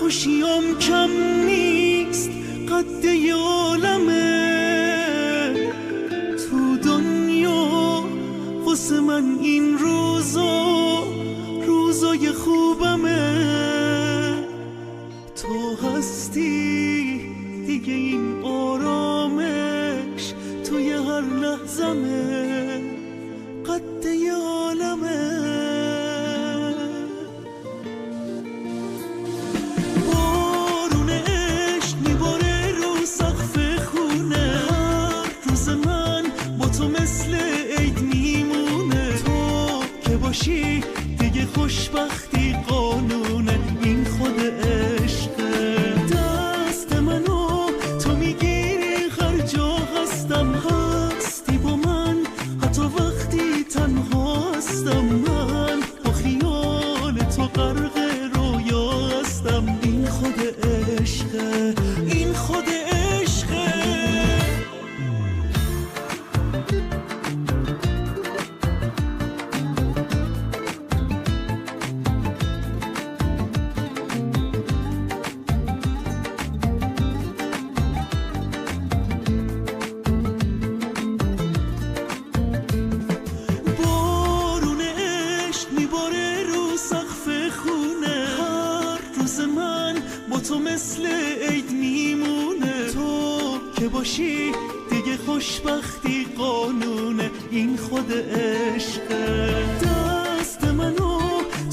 خوشیم کم نیست قد یه عالمه تو دنیا واسه من این روزای خوبمه تو هستی دیگه این آرامش توی هر لحظمه قد یه عالمه بارون عشق میباره رو سقف خونه هر روز من با تو مثل عید میمونه تو که باشی دیگه خوشبختی قانونه این خود عشقه دست منو تو میگیری هر جا هستم هستی با من حتی وقتی تنها هستم من با خیال تو غرق رویا هستم این خود عشقه این خود عشقه بارون عشق میباره رو سقف خونه هر روز من با تو مثل عید میمونه تو که باشی دیگه خوشبختی قانونه این خود عشقه دست منو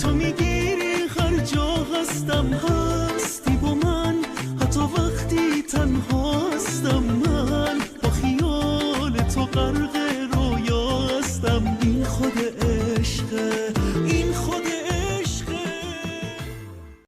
تو میگیری هر جا هستم هستی با من حتی وقتی تنها هستم من با خیال تو غرق